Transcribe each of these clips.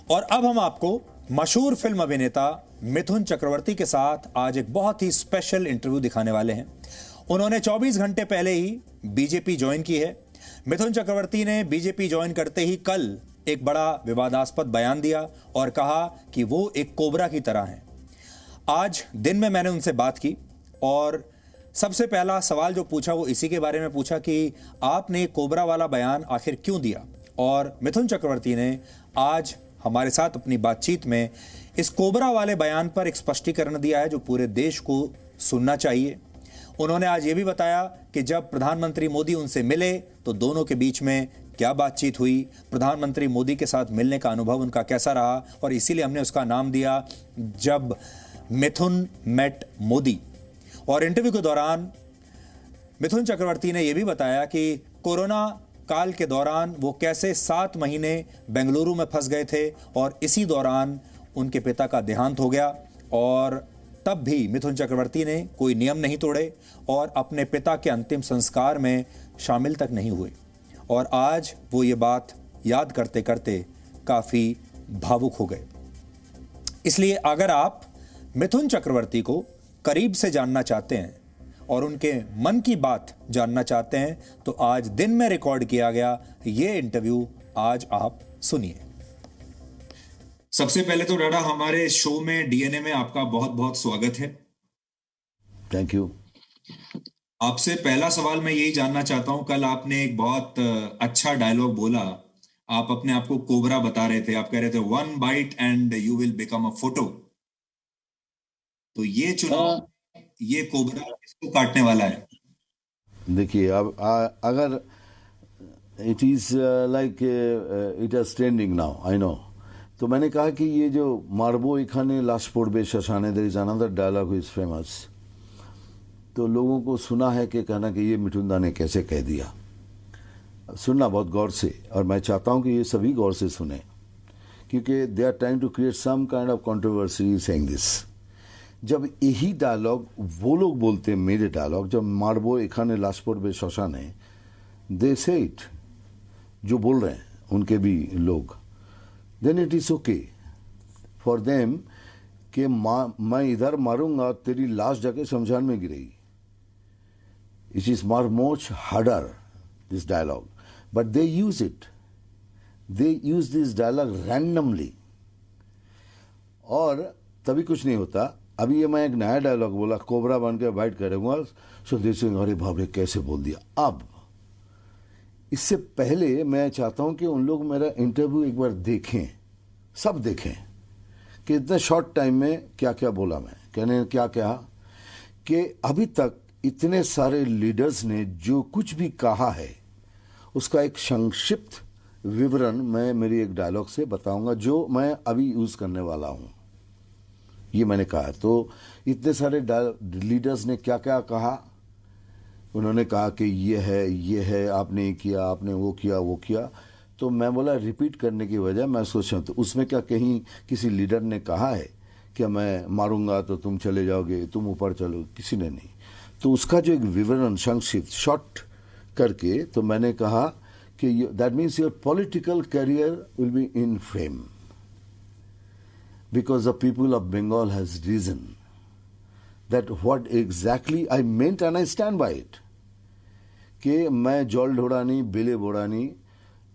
और अब हम आपको मशहूर फिल्म अभिनेता मिथुन चक्रवर्ती के साथ आज एक बहुत ही स्पेशल इंटरव्यू दिखाने वाले हैं। उन्होंने 24 घंटे पहले ही बीजेपी ज्वाइन की है। मिथुन चक्रवर्ती ने बीजेपी ज्वाइन करते ही कल एक बड़ा विवादास्पद बयान दिया और कहा कि वो एक कोबरा की तरह हैं। आज दिन में मैंने उनसे बात की और सबसे पहला सवाल जो पूछा वो इसी के बारे में पूछा कि आपने कोबरा वाला बयान आखिर क्यों दिया। और मिथुन चक्रवर्ती ने आज हमारे साथ अपनी बातचीत में इस कोबरा वाले बयान पर एक स्पष्टीकरण दिया है जो पूरे देश को सुनना चाहिए। उन्होंने आज ये भी बताया कि जब प्रधानमंत्री मोदी उनसे मिले तो दोनों के बीच में क्या बातचीत हुई, प्रधानमंत्री मोदी के साथ मिलने का अनुभव उनका कैसा रहा, और इसीलिए हमने उसका नाम दिया जब मिथुन मेट मोदी। और इंटरव्यू के दौरान मिथुन चक्रवर्ती ने यह भी बताया कि कोरोना काल के दौरान वो कैसे 7 महीने बेंगलुरु में फंस गए थे और इसी दौरान उनके पिता का देहांत हो गया, और तब भी मिथुन चक्रवर्ती ने कोई नियम नहीं तोड़े और अपने पिता के अंतिम संस्कार में शामिल तक नहीं हुए। और आज वो ये बात याद करते करते काफ़ी भावुक हो गए। इसलिए अगर आप मिथुन चक्रवर्ती को करीब से जानना चाहते हैं और उनके मन की बात जानना चाहते हैं तो आज दिन में रिकॉर्ड किया गया ये इंटरव्यू आज आप सुनिए। सबसे पहले तो डाडा, हमारे शो में डीएनए में आपका बहुत बहुत स्वागत है। Thank you. आपसे पहला सवाल मैं यही जानना चाहता हूं, कल आपने एक बहुत अच्छा डायलॉग बोला। आप अपने आप को कोबरा बता रहे थे, आप कह रहे थे 1 bite and you will become a photo. तो ये चुनाव, ये कोबरा किसको काटने वाला है? देखिए, अब अगर it is like it is trending now, I know, तो मैंने कहा कि ये जो मारबो इखाने लाश पड़बे शशाने, there is another dialogue is famous. तो लोगों को सुना है कि कहना कि ये मिठुन दा ने कैसे कह दिया। सुनना बहुत गौर से, और मैं चाहता हूं कि ये सभी गौर से सुने, क्योंकि they are trying to create some kind of controversy saying this. जब यही डायलॉग वो लोग बोलते हैं, मेरे डायलॉग, जब मारबो इखाने लाश पड़बे शशाने, दे से इट, जो बोल रहे हैं उनके भी लोग, then it is okay for them कि मैं इधर मारूंगा तेरी लाश जाके शमशान में गिरेगी। It is much harder, this dialogue, but they use it. They use this dialogue randomly, और तभी कुछ नहीं होता। अभी ये मैं एक नया डायलॉग बोला, कोबरा बन के बाइट करूंगा, सो देखेंगे अरे बाप रे कैसे बोल दिया। अब इससे पहले मैं चाहता हूं कि उन लोग मेरा इंटरव्यू एक बार देखें, सब देखें कि इतने शॉर्ट टाइम में क्या क्या बोला मैं, कहने क्या क्या, कि अभी तक इतने सारे लीडर्स ने जो कुछ भी कहा है उसका एक संक्षिप्त विवरण मैं मेरी एक डायलॉग से बताऊंगा जो मैं अभी यूज करने वाला हूं। ये मैंने कहा, तो इतने सारे लीडर्स ने क्या क्या कहा। उन्होंने कहा कि ये है, आपने किया, आपने वो किया। तो मैं बोला रिपीट करने की वजह मैं सोचा, तो उसमें क्या कहीं किसी लीडर ने कहा है कि मैं मारूंगा तो तुम चले जाओगे, तुम ऊपर चलो, किसी ने नहीं। तो उसका जो एक विवरण संक्षिप्त शॉर्ट करके, तो मैंने कहा कि that means your political career will be in frame because the people of Bengal has reason that what exactly I meant and I stand by it, कि मैं जल ढोड़ानी बेले बोड़ानी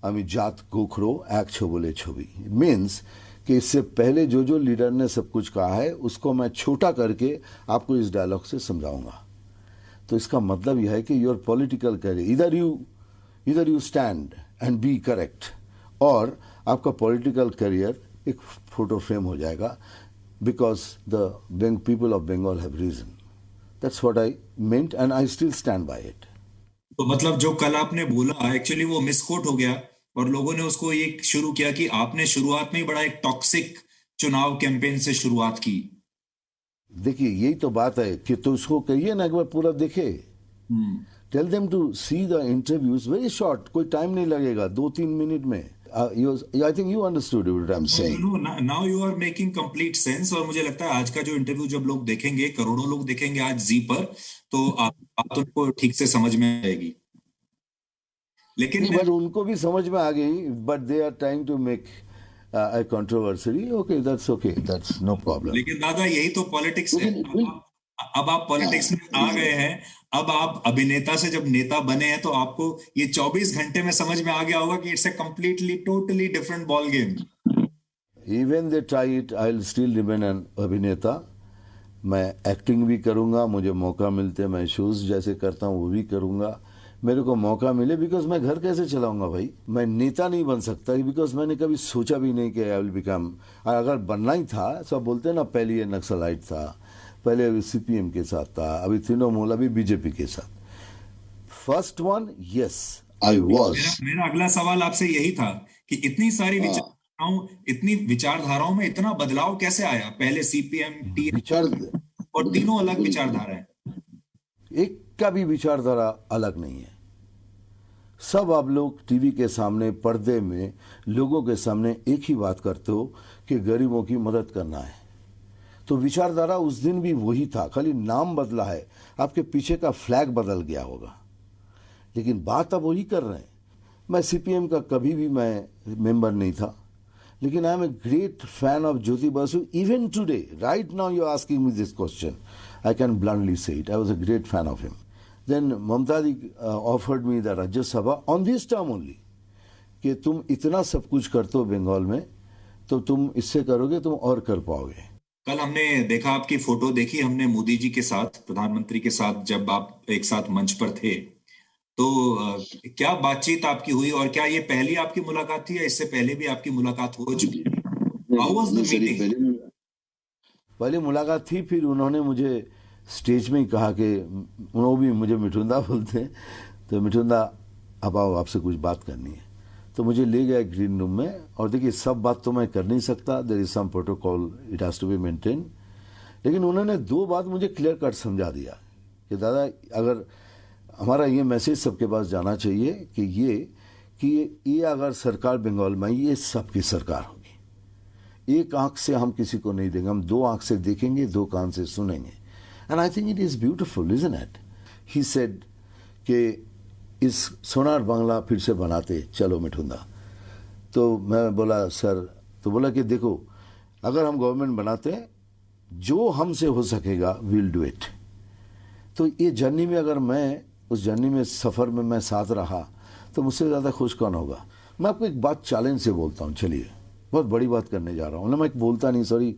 আমি জাত গোখরো এক ছবলে ছবি। मीन्स कि इससे पहले जो जो लीडर ने सब कुछ कहा है उसको मैं छोटा करके आपको इस डायलॉग से समझाऊंगा। तो इसका मतलब यह है कि योर पॉलिटिकल करियर, इधर you stand and be correct, और आपका पॉलिटिकल करियर एक फोटो फ्रेम हो जाएगा, because the people of Bengal have reason. That's what I meant and I still stand by it. तो मतलब जो कल आपने बोला एक्चुअली वो मिसकोट हो गया और लोगों ने उसको ये शुरू किया कि आपने शुरुआत में ही बड़ा एक टॉक्सिक चुनाव कैंपेन से शुरुआत की। देखिए, यही तो बात है कि तो उसको कहिए ना, एक बार पूरा देखे। Tell them to see the interviews, very short, कोई टाइम नहीं लगेगा, 2-3 मिनट में। I think you understood what I'm saying. Now you are making complete sense। और मुझे लगता है आज का जो इंटरव्यू जब लोग देखेंगे, करोड़ों लोग देखेंगे आज जी पर, तो बात उनको ठीक से समझ में आएगी। लेकिन बट उनको भी समझ में आ गई, but they are trying to make a controversy. Okay, that's no problem. लेकिन दादा यही तो पॉलिटिक्स है। अब आप पॉलिटिक्स में आ गए हैं, अब आप अभिनेता से जब नेता बने हैं तो आपको ये 24 घंटे में समझ में आ गया होगा कि it's a completely totally different ball game. Even they try it, I'll still remain an अभिनेता। मैं एक्टिंग भी करूंगा, मुझे मौका मिलते मैं शोज जैसे करता हूँ वो भी करूंगा। मेरे को मौका मिले, बिकॉज मैं घर कैसे चलाऊंगा भाई। मैं नेता नहीं बन सकता बिकॉज मैंने कभी सोचा भी नहीं कि आई विल बिकम। अगर बनना ही था, सब बोलते हैं ना, पहले ये नक्सलाइट था, पहले अभी सीपीएम के साथ था, अभी तृणमूल, अभी बीजेपी के साथ। First one, yes I was. मेरा अगला सवाल आपसे यही था कि इतनी विचारधाराओं में इतना बदलाव कैसे आया? पहले सीपीएम, टी और तीनों अलग विचारधारा है। एक का भी विचारधारा अलग नहीं है। सब आप लोग टीवी के सामने, पर्दे में, लोगों के सामने एक ही बात करते हो कि गरीबों की मदद करना है। तो विचारधारा उस दिन भी वही था, खाली नाम बदला है, आपके पीछे का फ्लैग बदल गया होगा, लेकिन बात अब वही कर रहे हैं। मैं सीपीएम का कभी भी मैं मेंबर नहीं था, लेकिन I am a great fan of Jyoti Basu. Even today, right now you are asking me this question, I can bluntly say it. I was a great fan of him. Then Mamta ji offered me the Rajya Sabha on this term only, कि तुम इतना सब कुछ करते हो बंगाल में, तो तुम इससे करोगे, तुम और कर पाओगे। कल हमने देखा, आपकी फोटो देखी हमने मोदी जी के साथ, प्रधानमंत्री के साथ, जब आप एक साथ मंच पर थे, तो क्या बातचीत आपकी हुई और क्या ये पहली आपकी मुलाकात थी या इससे पहले भी आपकी मुलाकात हो चुकी है? How was the meeting? पहली मुलाकात थी, फिर उन्होंने मुझे स्टेज में ही कहा कि वो भी मुझे मिठुंदा बोलते हैं, तो मिठुंदा अब आओ, आपसे कुछ बात करनी है। तो मुझे ले गया ग्रीन रूम में, और देखिए सब बात तो मैं कर नहीं सकता, there is some protocol, it has to be maintain. लेकिन उन्होंने दो बात मुझे क्लियर कट समझा दिया कि दादा, अगर हमारा ये मैसेज सबके पास जाना चाहिए कि ये अगर सरकार बंगाल में, ये सबकी सरकार होगी। एक आंख से हम किसी को नहीं देंगे, हम दो आंख से देखेंगे, दो कान से सुनेंगे। And I think it is beautiful, isn't it? He said कि इस सोनार बांग्ला फिर से बनाते, चलो मिठुंदा। तो मैं बोला सर, तो बोला कि देखो, अगर हम गवर्नमेंट बनाते हैं, जो हमसे हो सकेगा विल डू इट। तो ये जर्नी में, अगर मैं उस जर्नी में, सफर में मैं साथ रहा, तो मुझसे ज्यादा खुश कौन होगा। मैं आपको एक बात चैलेंज से बोलता हूँ, चलिए, बहुत बड़ी बात करने जा रहा हूँ ना, मैं बोलता नहीं, सॉरी,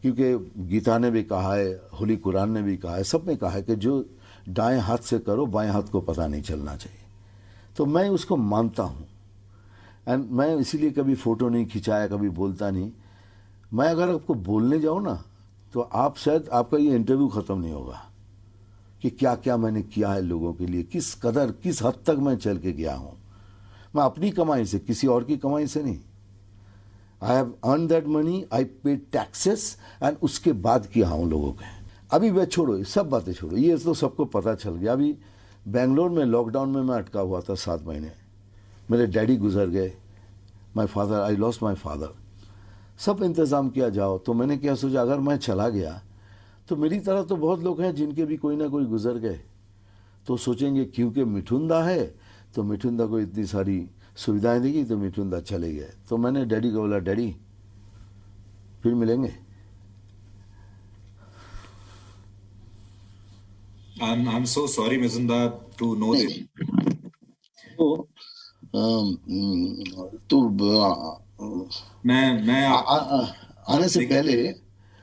क्योंकि गीता ने भी कहा है, होली कुरान ने भी कहा है, सब ने कहा है कि जो दाएं हाथ से करो, बाएं हाथ को पता नहीं चलना चाहिए। तो मैं उसको मानता हूँ, एंड मैं इसीलिए कभी फोटो नहीं खिंचाया, कभी बोलता नहीं। मैं अगर आपको बोलने जाऊँ ना, तो आप शायद, आपका ये इंटरव्यू ख़त्म नहीं होगा कि क्या क्या मैंने किया है लोगों के लिए, किस कदर, किस हद तक मैं चल के गया हूँ। मैं अपनी कमाई से, किसी और की कमाई से नहीं। I have earn that money, I pay taxes, and उसके बाद किया हूँ लोगों के। अभी वह छोड़ो, सब बातें छोड़ो, ये तो सबको पता चल गया। अभी बेंगलोर में लॉकडाउन में मैं अटका हुआ था 7 महीने। मेरे डैडी गुजर गए, my father, I lost my father. सब इंतज़ाम किया जाओ, तो मैंने क्या सोचा, अगर मैं चला गया तो मेरी तरह तो बहुत लोग हैं जिनके भी कोई ना कोई गुजर गए, तो सोचेंगे क्योंकि मिठुंदा है तो मिठुंदा को इतनी सारी सुविधाएं देगी, तो मिठुंदा चले गए। तो मैंने डैडी को बोला, डैडी फिर मिलेंगे। I'm so sorry, Mizunda, to know this. तो मैं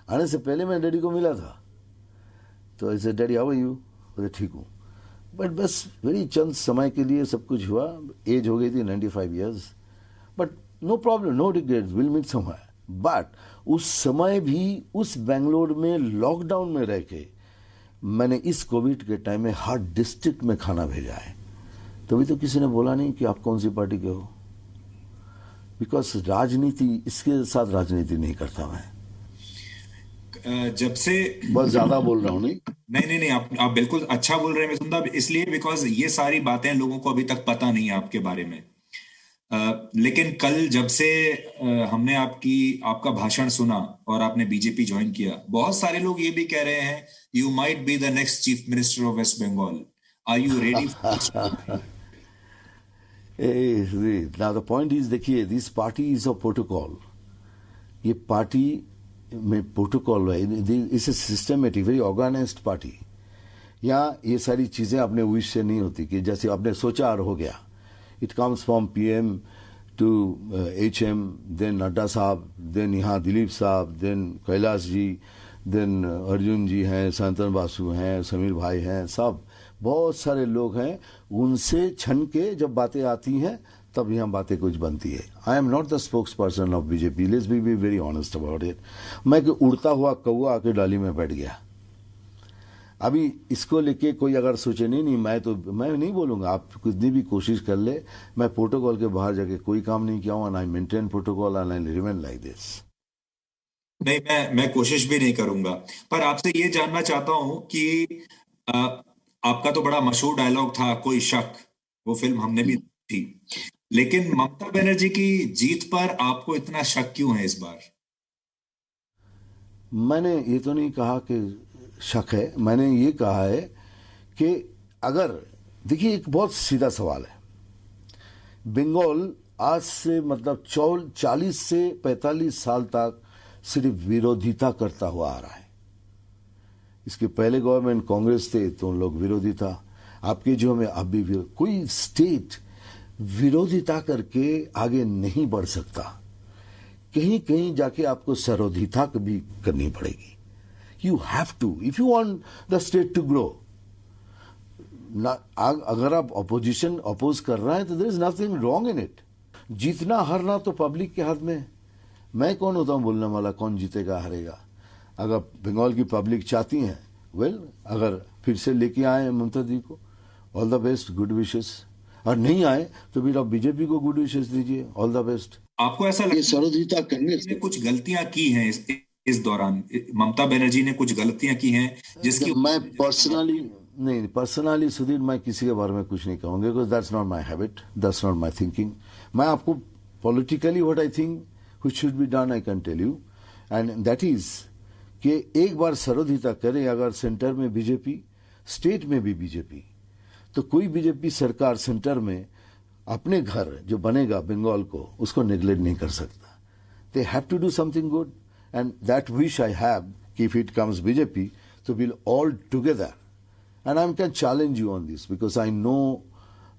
आने से पहले मैं डैडी को मिला था, तो ऐसे, डैडी हाउ आर यू? बोले ठीक हूँ। बट बस वेरी चंद समय के लिए सब कुछ हुआ। एज हो गई थी 95 years, but no problem, no regrets, will meet somewhere. But उस समय भी, उस बेंगलोर में लॉकडाउन में रह के, मैंने इस कोविड के टाइम में हर डिस्ट्रिक्ट में खाना भेजा है। तभी तो किसी ने बोला नहीं कि आप कौन सी पार्टी के हो, बिकॉज राजनीति, इसके साथ राजनीति नहीं करता मैं। जब से बहुत ज्यादा बोल रहा हूँ, नहीं, आप बिल्कुल अच्छा बोल रहे हैं मिथुंदा, इसलिए बिकॉज ये सारी बातें लोगों को अभी तक पता नहीं है आपके बारे में। लेकिन कल जब से हमने आपका भाषण सुना और आपने बीजेपी ज्वाइन किया, बहुत सारे लोग ये भी कह रहे हैं, you might be the next chief minister of West Bengal. Are you ready? Now the point is, देखिए, this party is a protocol. ये पार्टी में प्रोटोकॉल है, it's a systematic very organised party. यहाँ ये सारी चीज़ें अपने विश से नहीं होती कि जैसे आपने सोचा और हो गया। It comes from PM to HM, then Nadda साहब, देन यहाँ दिलीप साहब, देन कैलाश जी, देन अर्जुन जी हैं, संतन बासु हैं, समीर भाई हैं, सब बहुत सारे लोग हैं। उनसे छन के जब बातें आती हैं तब यहाँ बातें कुछ बनती है। आई am not the spokes person of BJP, let's be very honest about it. मैं कि उड़ता हुआ कौवा आके डाली में बैठ गया। अभी इसको लेके कोई अगर सोचे नहीं मैं नहीं बोलूंगा, आप कितनी भी कोशिश कर ले, मैं प्रोटोकॉल के बाहर जाके कोई काम नहीं किया हूँ। And I maintain protocol and I remain like this. नहीं, मैं कोशिश भी नहीं करूंगा। पर आपसे ये जानना चाहता हूं कि अ, आपका तो बड़ा मशहूर डायलॉग था, कोई शक, वो फिल्म हमने भी थी, लेकिन ममता बनर्जी की जीत पर आपको इतना शक क्यों है इस बार? मैंने ये तो नहीं कहा कि शक है, मैंने ये कहा है कि अगर देखिए एक बहुत सीधा सवाल है। बंगाल आज से मतलब 40 से 45 साल तक सिर्फ विरोधिता करता हुआ आ रहा है। इसके पहले गवर्नमेंट कांग्रेस थे तो उन लोग विरोधी था, आपके जो में अब भी कोई स्टेट विरोधिता करके आगे नहीं बढ़ सकता। कहीं कहीं जाके आपको सरोधिता भी करनी पड़ेगी। You have to, if you want the state to grow. अगर आप ऑपोजिशन अपोज कर रहे हैं तो there is nothing wrong in it. जीतना हारना तो पब्लिक के हाथ में है। मैं कौन होता हूं बोलने वाला कौन जीतेगा हारेगा? अगर बंगाल की पब्लिक चाहती है, वेल, अगर फिर से लेके आए ममता जी को, all the best, good wishes. और नहीं आए तो फिर आप बीजेपी को गुड विशेस दीजिए, ऑल द बेस्ट। आपको ऐसा लगता है सरोधिता करने से कुछ गलतियां की हैं इस दौरान? ममता बनर्जी ने कुछ गलतियां की हैं जिसकी मैं पर्सनली सुधीर, मैं किसी के बारे में कुछ नहीं कहूंगा, because that's not my habit, that's not my thinking. मैं आपको politically what I think which should be done I can tell you, and that is कि एक बार सरोधिता करें अगर सेंटर में बीजेपी, स्टेट में भी बीजेपी, तो कोई बीजेपी सरकार सेंटर में अपने घर जो बनेगा बंगाल को, उसको नेग्लेक्ट नहीं कर सकता। They have to do something good, and that wish I have कि इफ इट कम्स बीजेपी तो will all together, and I can challenge you on this because I know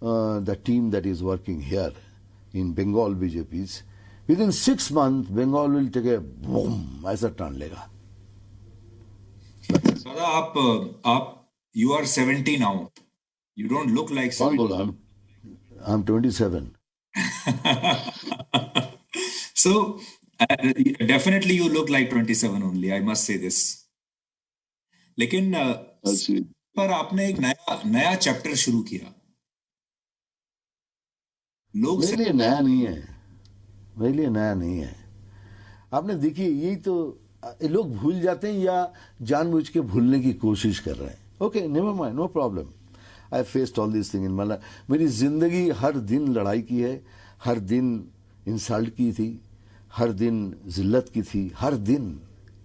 the team that is working here in Bengal BJP's. Within 6 months Bengal will take a boom, ऐसा turn लेगा। दादा, आप you are 70 now, you don't look like 70। I'm 27. So definitely you look like 27 only, I must say this. लेकिन पर आपने एक नया chapter शुरू किया। लोग मेरे लिए नया नहीं है, मेरे लिए नया नहीं है। आपने देखिए, यही तो लोग भूल जाते हैं या जानबूझ के भूलने की कोशिश कर रहे हैं। Okay, never mind, no problem. I faced all this thing in my life. मेरी जिंदगी हर दिन लड़ाई की है, हर दिन इंसल्ट की थी, हर दिन जिल्लत की थी, हर दिन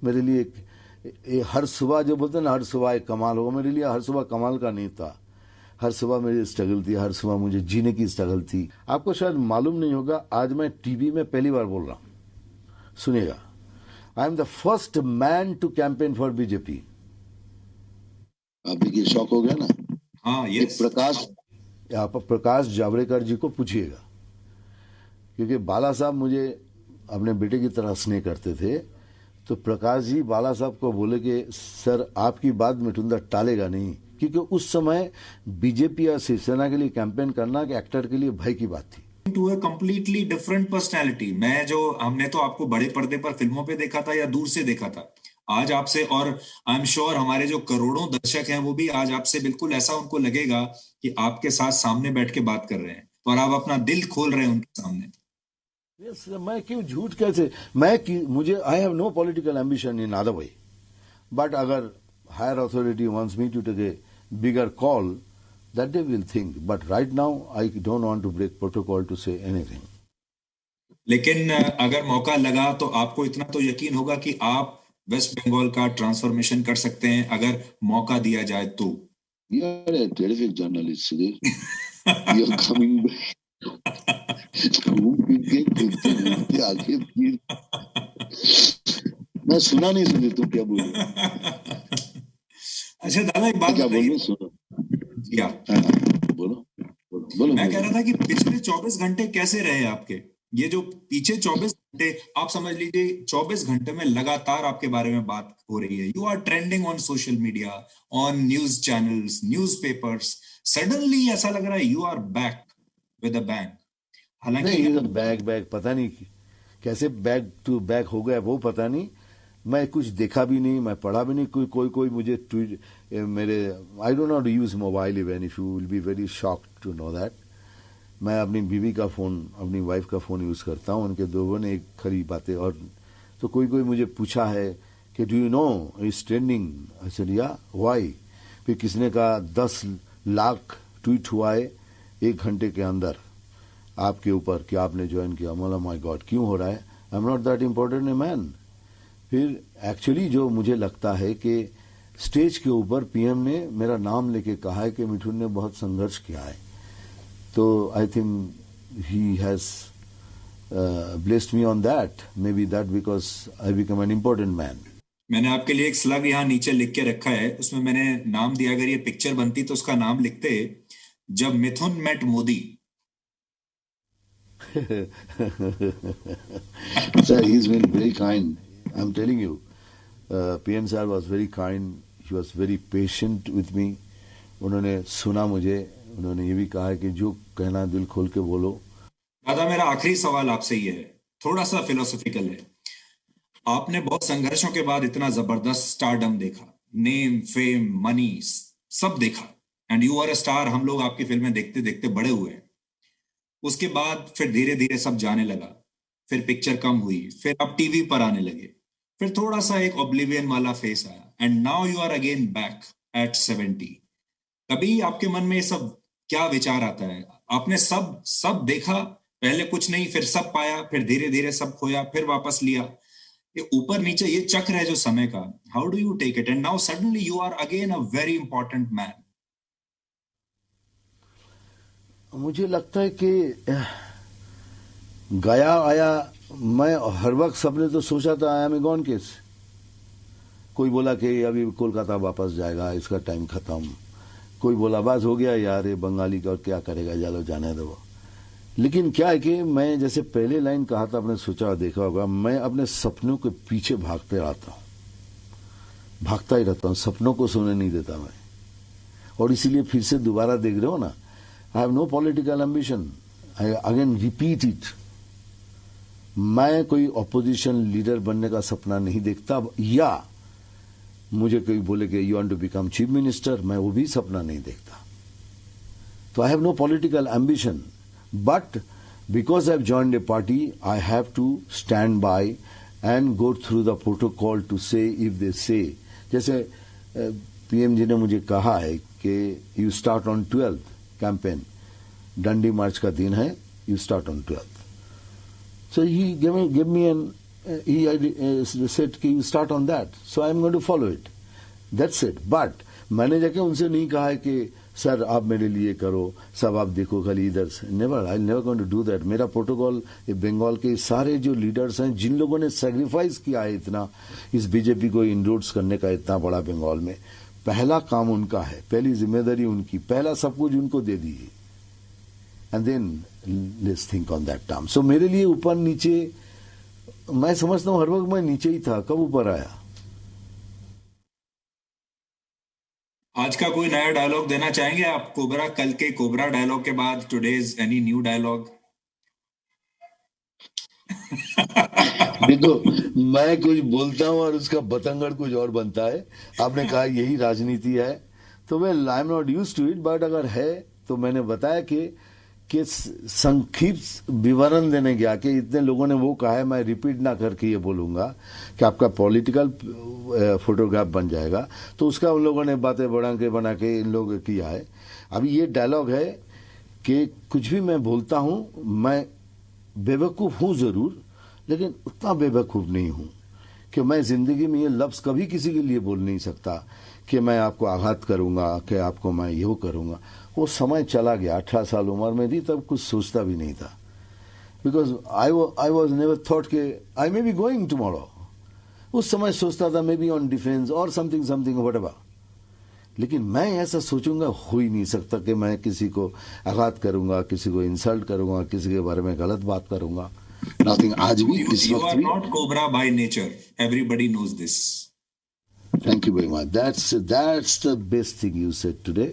मेरे लिए हर सुबह जो बोलते हैं ना, हर सुबह एक कमाल होगा, मेरे लिए हर सुबह कमाल का नहीं था। हर सुबह मेरी स्ट्रगल थी, हर सुबह मुझे जीने की स्ट्रगल थी। आपको शायद मालूम नहीं होगा, आज मैं टीवी में पहली बार बोल रहा हूं, सुनिएगा। I am the first man to campaign for BJP. अभी शौक हो गया ना। हाँ, यस। आप प्रकाश जावड़ेकर जी को पूछिएगा, क्योंकि बाला साहब मुझे अपने बेटे की तरह स्नेह करते थे। तो प्रकाश जी बाला साहब को बोले कि सर आपकी बात मिठुंदा टालेगा नहीं, क्योंकि उस समय बीजेपी या शिवसेना के लिए कैंपेन करना कि एक्टर के लिए भय की बात थी। To a completely different personality. हमने तो आपको बड़े पर्दे पर फिल्मों पे देखा था या दूर से देखा था, आज आपसे, और आई एम श्योर हमारे जो करोड़ों दर्शक हैं वो भी आज आपसे बिल्कुल ऐसा उनको लगेगा कि आपके साथ सामने बैठ के बात कर रहे हैं और आप अपना दिल खोल रहे हैं उनके सामने। Yes, मैं क्यों झूठ कैसे, मुझे I have no political ambition in other way, but अगर higher authority wants me to take a bigger call, that they will think, but right now I don't want to break protocol to say anything. लेकिन अगर मौका लगा तो आपको इतना तो यकीन होगा कि आप वेस्ट बंगाल का ट्रांसफॉर्मेशन कर सकते हैं अगर मौका दिया जाए तो। You are a terrific journalist, Sudhir. You're coming back. घूम फिर के आगे फिर मैं सुना नहीं, सुनी तुम क्या बोल रहे हो? अच्छा दादा, एक बात क्या बोल रहे बताइए। हो? सुनो। जी हाँ, हाँ, बोलो बोलो बोलो। मैं कह रहा था कि पिछले 24 घंटे कैसे रहे आपके? ये जो पीछे 24 घंटे, आप समझ लीजिए 24 घंटे में लगातार आपके बारे में बात हो रही है। You are trending on social media, on news channels, newspapers. Suddenly ऐसा लग रहा है you are back with a bang. हालांकि नहीं, ये बैग बैग पता नहीं कैसे बैक टू बैक हो गया वो पता नहीं। मैं कुछ देखा भी नहीं, मैं पढ़ा भी नहीं। कोई कोई कोई मुझे ट्वीट मेरे I don't know how to use mobile even, if you will be very shocked to know that. मैं अपनी बीवी का फ़ोन, अपनी वाइफ का फ़ोन यूज़ करता हूँ। उनके दोनों ने एक खरी बातें। और तो कोई कोई मुझे पूछा है कि do you know is trending, I said या व्हाई। फिर किसने कहा 10 लाख ट्वीट हुआ है 1 घंटे के अंदर आपके ऊपर कि आपने ज्वाइन किया। बोला माय गॉड, क्यों हो रहा है? आई am not that important a man. फिर एक्चुअली जो मुझे लगता है कि स्टेज के ऊपर पीएम ने मेरा नाम लेके कहा है कि मिठुन ने बहुत संघर्ष किया है, तो I think he has blessed me on that, may be that because I become an important man. मैंने आपके लिए एक स्लग यहाँ नीचे लिख के रखा है, उसमें मैंने नाम दिया, अगर ये पिक्चर बनती तो उसका नाम लिखते जब Mithun met Modi. Sir, he's been very kind. I'm telling you, PM sir was very kind. He was very patient with me. उन्होंने सुना मुझे। उन्होंने ये भी कहा है कि जो कहना दिल खोल के बोलो। दादा, मेरा आखिरी सवाल आपसे ये है, थोड़ा सा फिलोसॉफिकल है। आपने बहुत संघर्षों के बाद इतना जबरदस्त स्टारडम देखा, नेम, फेम, मनी, सब देखा, and you are a star. हम लोग आपकी फिल्में देखते देखते बड़े हुए हैं। उसके बाद फिर धीरे धीरे सब जाने लगा, फिर पिक्चर कम हुई, फिर आप टीवी पर आने लगे, फिर थोड़ा सा एक ऑब्लिवियन वाला फेस आया, and now you are again back at 70। कभी आपके मन में ये सब क्या विचार आता है? आपने सब सब देखा, पहले कुछ नहीं, फिर सब पाया, फिर धीरे धीरे सब खोया, फिर वापस लिया। ये ऊपर नीचे ये चक्र है जो समय का। How do you take it, and now suddenly you are again a very important man? मुझे लगता है कि गया आया, मैं हर वक्त सबने तो सोचा था I am a gone case. कोई बोला कि अभी कोलकाता वापस जाएगा, इसका टाइम खत्म। कोई बोला बस हो गया यार, ये बंगाली का क्या करेगा, चलो जाने दो। लेकिन क्या है कि मैं जैसे पहले लाइन कहा था, आपने सोचा और देखा होगा, मैं अपने सपनों के पीछे भागते रहता हूँ, भागता ही रहता हूँ, सपनों को सोने नहीं देता मैं। और इसीलिए फिर से दोबारा देख रहे हो ना, I have no political ambition, I again repeat it. मैं कोई ऑपोजिशन लीडर बनने का सपना नहीं देखता, या मुझे कोई बोले कि you want to become chief minister, मैं वो भी सपना नहीं देखता। तो I have no political ambition, but because I have joined a party, I have to stand by and go through the protocol to say if they say. जैसे PM जी ने मुझे कहा है कि you start on 12th campaign, डंडी मार्च का दिन है, you start on 12th। So he gave me an he said कि you start on that, so I am going to follow it. That's it. But मैंने जाके उनसे नहीं कहा है कि सर आप मेरे लिए करो, सब आप देखो खाली इधर से। Never, I never going to do that. मेरा प्रोटोकॉल बंगाल के सारे जो लीडर्स हैं, जिन लोगों ने सेक्रीफाइस किया है इतना इस बीजेपी को इंडोर्स करने का, इतना बड़ा बंगाल में, पहला काम उनका है, पहली जिम्मेदारी उनकी, पहला सब कुछ उनको दे दी। And then let's think on that term. So मेरे लिए ऊपर नीचे, मैं समझता हूं हर वक्त मैं नीचे ही था, कब ऊपर आया। आज का कोई नया डायलॉग देना चाहेंगे आप? कोबरा, कल के कोबरा डायलॉग के बाद टुडेज एनी न्यू डायलॉग? देखो, मैं कुछ बोलता हूं और उसका बतंगड़ कुछ और बनता है। आपने कहा यही राजनीति है, तो well I am not used to it, but अगर है तो मैंने बताया कि संक्षिप्त विवरण देने गया कि इतने लोगों ने वो कहा है, मैं रिपीट ना करके ये बोलूंगा कि आपका पॉलिटिकल फोटोग्राफ बन जाएगा, तो उसका उन लोगों ने बातें बना के इन लोगों किया है। अभी ये डायलॉग है कि कुछ भी मैं बोलता हूं, मैं बेवकूफ हूं जरूर, लेकिन उतना बेवकूफ नहीं हूं कि मैं जिंदगी में ये लफ्ज कभी किसी के लिए बोल नहीं सकता कि मैं आपको आघात करूंगा, कि आपको मैं यो करूंगा। वो समय चला गया, 18 साल उम्र में थी तब कुछ सोचता भी नहीं था, because I was never thought कि आई मे बी गोइंग टुमारो। उस समय सोचता था मे बी ऑन डिफेंस और समथिंग व्हाटएवर, लेकिन मैं ऐसा सोचूंगा हो ही नहीं सकता कि मैं किसी को आघात करूंगा, किसी को इंसल्ट करूंगा, किसी के बारे में गलत बात करूंगा। नथिंग। आज भी इस You वक्त are भी not cobra by nature. Everybody knows this. Thank you very much, that's the best thing you said today.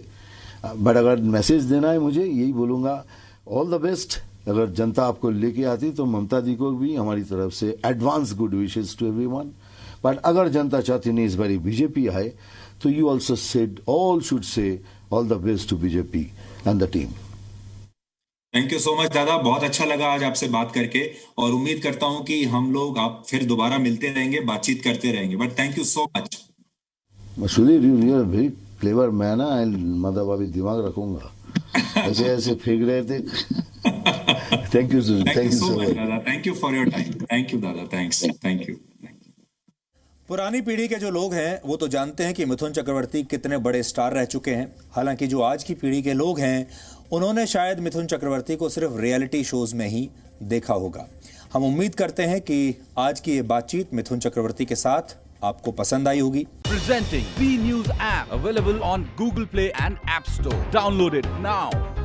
But अगर मैसेज देना है मुझे, यही बोलूंगा, ऑल द बेस्ट। अगर जनता आपको लेके आती तो ममता दी को भी हमारी तरफ से advance good wishes to everyone. But अगर जनता चाहती नहीं इस बारी बीजेपी आए, तो you also said all should say all the best to BJP and the team. Thank you so much Dada, बहुत अच्छा लगा आज आपसे बात करके, और उम्मीद करता हूं कि हम लोग आप फिर दोबारा मिलते रहेंगे, बातचीत करते रहेंगे। But thank you so much. Sudhir, you are very clever man. मतलब अभी दिमाग रखूंगा, ऐसे ऐसे फेंक रहे थे। Thank you so much Dada, thank you for your time. Thank you Dada, thanks, thank you. पुरानी पीढ़ी के जो लोग हैं वो तो जानते हैं कि मिथुन चक्रवर्ती कितने बड़े स्टार रह चुके हैं। हालांकि जो आज की पीढ़ी के लोग हैं उन्होंने शायद मिथुन चक्रवर्ती को सिर्फ रियलिटी शोज में ही देखा होगा। हम उम्मीद करते हैं कि आज की ये बातचीत मिथुन चक्रवर्ती के साथ आपको पसंद आई होगी। Presenting V News app available on Google Play and App Store. Download it now.